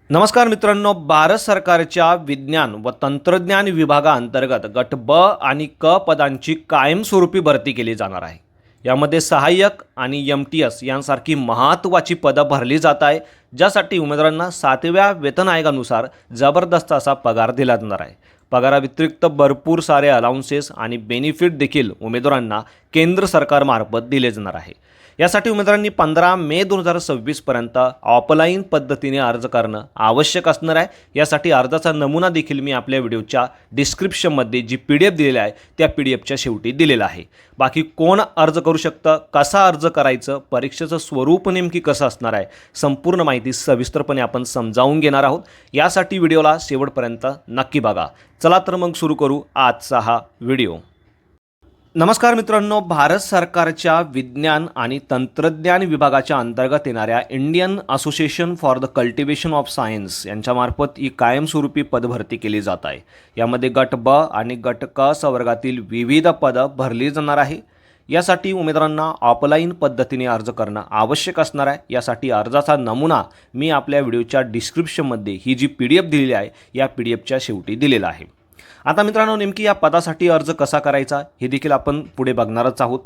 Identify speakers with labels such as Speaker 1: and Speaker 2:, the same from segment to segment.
Speaker 1: नमस्कार मित्रांनो, भारत सरकारच्या विज्ञान व तंत्रज्ञान विभागाअंतर्गत गट ब आणि क पदांची कायमस्वरूपी भरती केली जाणार आहे. यामध्ये सहाय्यक आणि MTS यांसारखी महत्त्वाची पदं भरली जात आहे, ज्यासाठी उमेदवारांना 7व्या वेतन आयोगानुसार जबरदस्त असा पगार दिला जाणार आहे. पगाराव्यतिरिक्त भरपूर सारे अलाउन्सेस आणि बेनिफिट देखील उमेदवारांना केंद्र सरकारमार्फत दिले जाणार आहे. यासाठी उमेदवारांनी 15 मे 2026 पर्यंत ऑफलाईन पद्धतीने अर्ज करणं आवश्यक असणार आहे. यासाठी अर्जाचा नमुना देखील मी आपल्या व्हिडिओच्या डिस्क्रिप्शनमध्ये जी PDF दिलेली आहे त्या PDFच्या शेवटी दिलेला आहे. बाकी कोण अर्ज करू शकतं, कसा अर्ज करायचं, परीक्षेचं स्वरूप नेमकी कसं असणार आहे, संपूर्ण माहिती सविस्तरपणे आपण समजावून घेणार आहोत. यासाठी व्हिडिओला शेवटपर्यंत नक्की बघा. चला तर मग सुरू करू आजचा हा व्हिडिओ. नमस्कार मित्रांनो, भारत सरकारच्या विज्ञान आणि तंत्रज्ञान विभागाच्या अंतर्गत येणाऱ्या Indian association for the cultivation of science यांच्यामार्फत ही कायमस्वरूपी पदभरती केली जात आहे. यामध्ये गट ब आणि गट क संवर्गातील विविध पदं भरली जाणार आहे. यासाठी उमेदवारांना ऑफलाईन पद्धतीने अर्ज करणं आवश्यक असणार आहे. यासाठी अर्जाचा नमुना मी आपल्या व्हिडिओच्या डिस्क्रिप्शनमध्ये ही जी PDF दिलेली आहे या PDFच्या शेवटी दिलेला आहे. आता मित्रांनो, नेमकी या पदासाठी अर्ज कसा करायचा हे देखील आपण पुढे बघणारच आहोत.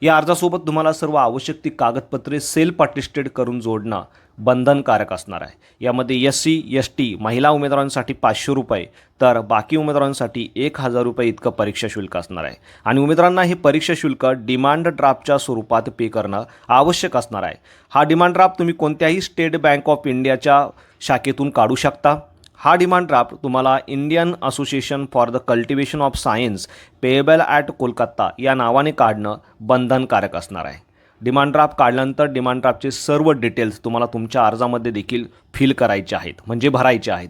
Speaker 1: या अर्जासोबत तुम्हाला सर्व आवश्यक ती कागदपत्रे सेल्फ अटेस्टेड करून जोडणं बंधनकारक असणार आहे. यामध्ये SC ST महिला उमेदवारांसाठी 500 रुपये तर बाकी उमेदवारांसाठी 1000 रुपये इतकं परीक्षा शुल्क असणार आहे. आणि उमेदवारांना हे परीक्षा शुल्क डिमांड ड्राफ्टच्या स्वरूपात पे करणं आवश्यक असणार आहे. हा डिमांड ड्राफ्ट तुम्ही कोणत्याही स्टेट बँक ऑफ इंडियाच्या शाखेतून काढू शकता. हा डिमांड ड्राफ्ट तुम्हाला Indian association for the cultivation of science payable at Kolkata या नावाने काढणं बंधनकारक असणार आहे. डिमांड ड्राफ्ट काढल्यानंतर डिमांड ड्राफ्टचे सर्व डिटेल्स तुम्हाला तुमच्या अर्जामध्ये देखील फिल करायचे आहेत, म्हणजे भरायचे आहेत.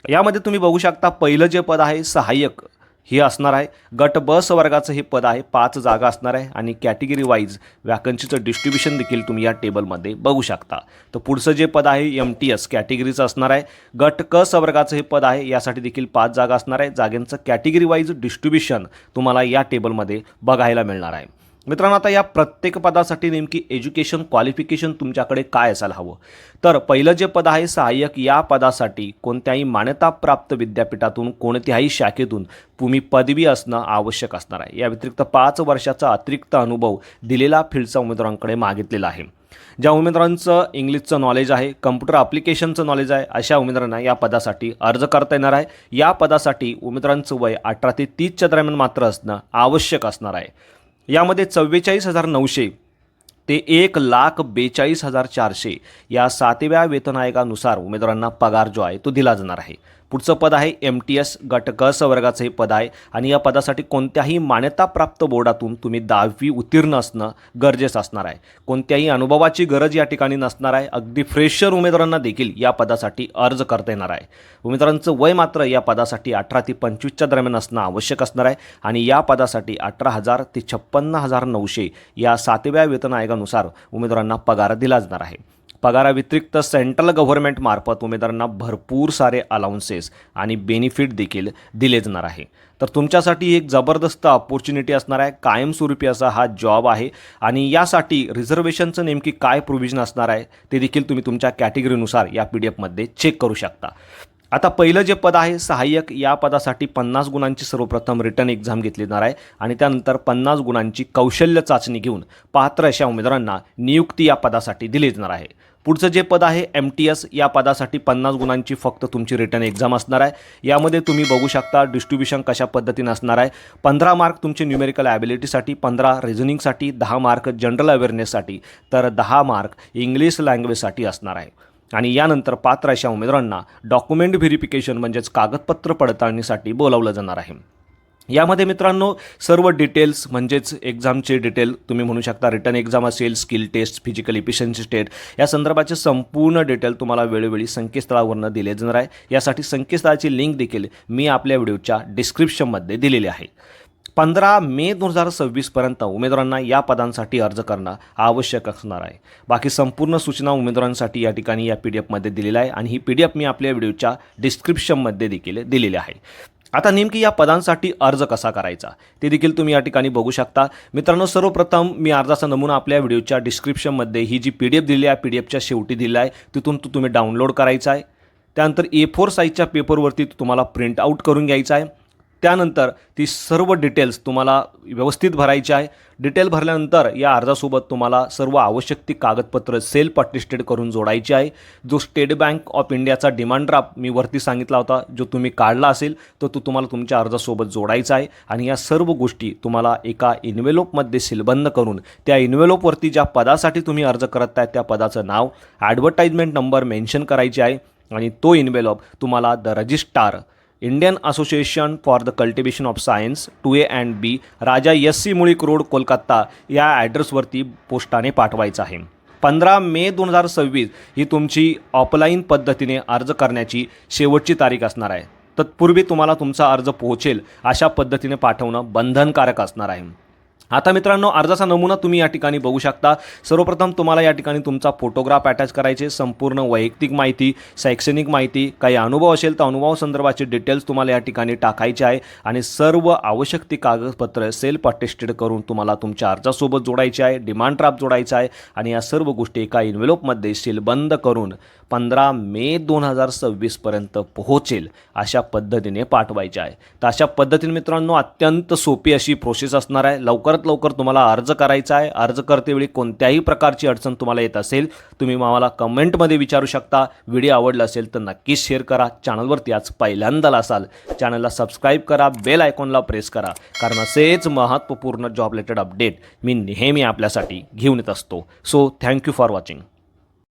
Speaker 1: यामध्ये तुम्ही बघू शकता, पहिलं जे पद आहे सहाय्यक हे असणार आहे. गट ब वर्गाचं हे पद आहे, 5 जागा असणार आहे आणि कॅटेगरी वाईज वॅकन्सीचं डिस्ट्रीब्युशन देखील तुम्ही या टेबलमध्ये बघू शकता. तर पुढचं जे पद आहे MTS कॅटेगरीचं असणार आहे. गट क वर्गाचं हे पद आहे, यासाठी देखील 5 जागा असणार आहे. जागांचं कॅटेगरी वाईज डिस्ट्रीब्युशन तुम्हाला या टेबलमध्ये बघायला मिळणार आहे. मित्रांनो, आता या प्रत्येक पदासाठी नेमकी एज्युकेशन क्वालिफिकेशन तुमच्याकडे काय असायला हवं, तर पहिलं जे पद आहे सहाय्यक, या पदासाठी कोणत्याही मान्यताप्राप्त विद्यापीठातून कोणत्याही शाखेतून तुम्ही पदवी असणं आवश्यक असणार आहे. या व्यतिरिक्त 5 वर्षाचा अतिरिक्त अनुभव दिलेला फील्डचा उमेदवारांकडे मागितलेला आहे. ज्या उमेदवारांचं इंग्लिशचं नॉलेज आहे, कम्प्युटर ॲप्लिकेशनचं नॉलेज आहे, अशा उमेदवारांना या पदासाठी अर्ज करता येणार आहे. या पदासाठी उमेदवारांचं वय 18 ते 30च्या दरम्यान मात्र असणं आवश्यक असणार आहे. यामध्ये 44,900 ते 1,42,400 या 7व्या वेतन आयोगानुसार उमेदवारांना पगार जो आहे तो दिला जाणार आहे. पुढचं पद आहे MTS गट क वर्गाचं हे पद आहे आणि या पदासाठी कोणत्याही मान्यताप्राप्त बोर्डातून तुम्ही 10वी उत्तीर्ण असणं गरजेचं असणार आहे. कोणत्याही अनुभवाची गरज या ठिकाणी नसणार आहे. अगदी फ्रेशर उमेदवारांना देखील या पदासाठी अर्ज करता येणार आहे. उमेदवारांचं वय मात्र या पदासाठी 18 ते 25च्या दरम्यान असणं आवश्यक असणार आहे आणि या पदासाठी 18,000 ते 56,900 या 7व्या वेतन आयोगानुसार उमेदवारांना पगार दिला जाणार आहे. पगाराव्यतिरिक्त सेंट्रल गव्हर्नमेंटमार्फत उमेदवारांना भरपूर सारे अलाउन्सेस आणि बेनिफिट देखील दिले जाणार आहे. तर तुमच्यासाठी एक जबरदस्त अपॉर्च्युनिटी असणार आहे. कायमस्वरूपी असा हा जॉब आहे आणि यासाठी रिझर्वेशनचं नेमकी काय प्रोव्हिजन असणार आहे ते देखील तुम्ही तुमच्या कॅटेगरीनुसार या PDFमध्ये चेक करू शकता. आता पहिलं जे पद आहे सहाय्यक, या पदासाठी 50 गुणांची सर्वप्रथम रिटर्न एक्झाम घेतली जाणार आहे आणि त्यानंतर 50 गुणांची कौशल्य चाचणी घेऊन पात्र अशा उमेदवारांना नियुक्ती या पदासाठी दिली जाणार आहे. पुढचं जे पद आहे MTS, या पदासाठी 50 गुणांची फक्त तुमची रिटर्न एक्झाम असणार आहे. यामध्ये तुम्ही बघू शकता डिस्ट्रीब्युशन कशा पद्धतीने असणार आहे. 15 मार्क तुमचे न्यूमेरिकल ॲबिलिटीसाठी, 15 रिझनिंगसाठी, 10 मार्क जनरल अवेअरनेससाठी तर 10 मार्क इंग्लिश लँग्वेजसाठी असणार आहे. आणि यानंतर पात्र अशा उमेदवारांना डॉक्युमेंट व्हेरिफिकेशन म्हणजेच कागदपत्र पडताळणीसाठी बोलावलं जाणार आहे. यामध्ये मित्रांनो सर्व डिटेल्स म्हणजेच एक्झामचे डिटेल तुम्ही म्हणू शकता, रिटर्न एक्झाम असेल, skill test, physical efficiency test या संदर्भाचे संपूर्ण डिटेल तुम्हाला वेळोवेळी संकेतस्थळावरून दिले जाणार आहे. यासाठी संकेतस्थळाची लिंक देखील मी आपल्या व्हिडिओच्या डिस्क्रिप्शनमध्ये दिलेली आहे. 15 मे 2026 पर्यंत उमेदवारांना या पदांसाठी अर्ज करणं आवश्यक असणार आहे. बाकी संपूर्ण सूचना उमेदवारांसाठी या ठिकाणी या PDFमध्ये दिलेल्या आहे आणि ही PDF मी आपल्या व्हिडिओच्या डिस्क्रिप्शनमध्ये देखील दिलेली आहे. आता नेमकी या पदांसाठी अर्ज कसा करायचा ते देखील तुम्ही या ठिकाणी बघू शकता. मित्रांनो, सर्वप्रथम मी अर्जाचा नमुना आपल्या व्हिडिओच्या डिस्क्रिप्शनमध्ये ही जी PDF दिलेली आहे PDFच्या शेवटी दिलेला आहे, तिथून तुम्ही डाउनलोड करायचा आहे. त्यानंतर A4 साईजच्या पेपरवरती तुम्हाला प्रिंट आऊट करून घ्यायचं आहे. त्यानंतर ती सर्व डिटेल्स तुम्हाला व्यवस्थित भरायची आहे. डिटेल भरल्यानंतर या अर्जासोबत तुम्हाला सर्व आवश्यक ती कागदपत्र सेल्फ अटेस्टेड करून जोडायची आहे. जो स्टेट बँक ऑफ इंडियाचा डिमांड ड्राफ्ट मी वरती सांगितला होता, जो तुम्ही काढला असेल तो तुम्हाला तुमच्या अर्जासोबत जोडायचा आहे. आणि या सर्व गोष्टी तुम्हाला एका इन्व्हेलोपमध्ये सीलबंद करून त्या इन्व्हेलोपवरती ज्या पदासाठी तुम्ही अर्ज करत आहे त्या पदाचं नाव, ॲडव्हर्टाइजमेंट नंबर मेन्शन करायची आहे. आणि तो इन्व्हेलोप तुम्हाला the registrar Indian association for the cultivation of science 2A and B, Raja SC Mulik road, Kolkata या ॲड्रेसवरती पोस्टाने पाठवायचं आहे. 15 मे 2026 ही तुमची ऑफलाईन पद्धतीने अर्ज करण्याची शेवटची तारीख असणार आहे. तत्पूर्वी तुम्हाला तुमचा अर्ज पोहोचेल अशा पद्धतीने पाठवणं बंधनकारक असणार आहे. आता मित्रांनो, अर्जाचा नमुना तुम्ही या ठिकाणी बघू शकता. सर्वप्रथम तुम्हाला या ठिकाणी तुमचा फोटोग्राफ अटॅच करायचे, संपूर्ण वैयक्तिक माहिती, शैक्षणिक माहिती, काही अनुभव असेल तर अनुभवासंदर्भाचे डिटेल्स तुम्हाला या ठिकाणी टाकायचे आहे. आणि सर्व आवश्यक ती कागदपत्र सेल्फ अटेस्टेड करून तुम्हाला तुमच्या अर्जासोबत जोडायचे आहे. डिमांड ड्राफ्ट जोडायचा आहे आणि या सर्व गोष्टी एका इन्व्हेलोपमध्ये सीलबंद करून 15 मे 2026 पर्यंत पोहोचेल अशा पद्धतीने पाठवायचे आहे. तर अशा पद्धतीने मित्रांनो अत्यंत सोपी अशी प्रोसेस असणार आहे. लवकरात लवकर तुम्हाला अर्ज करायचा आहे. अर्ज करतेवेळी कोणत्याही प्रकारची अडचण तुम्हाला येत असेल तुम्ही मला कमेंटमध्ये विचारू शकता. व्हिडिओ आवडला असेल तर नक्कीच शेअर करा. चॅनलवरती आज पहिल्यांदा असाल चॅनलला सबस्क्राईब करा, बेल आयकॉनला प्रेस करा, कारण असेच महत्त्वपूर्ण जॉब रिलेटेड अपडेट मी नेहमी आपल्यासाठी घेऊन येत असतो. So thank you for watching.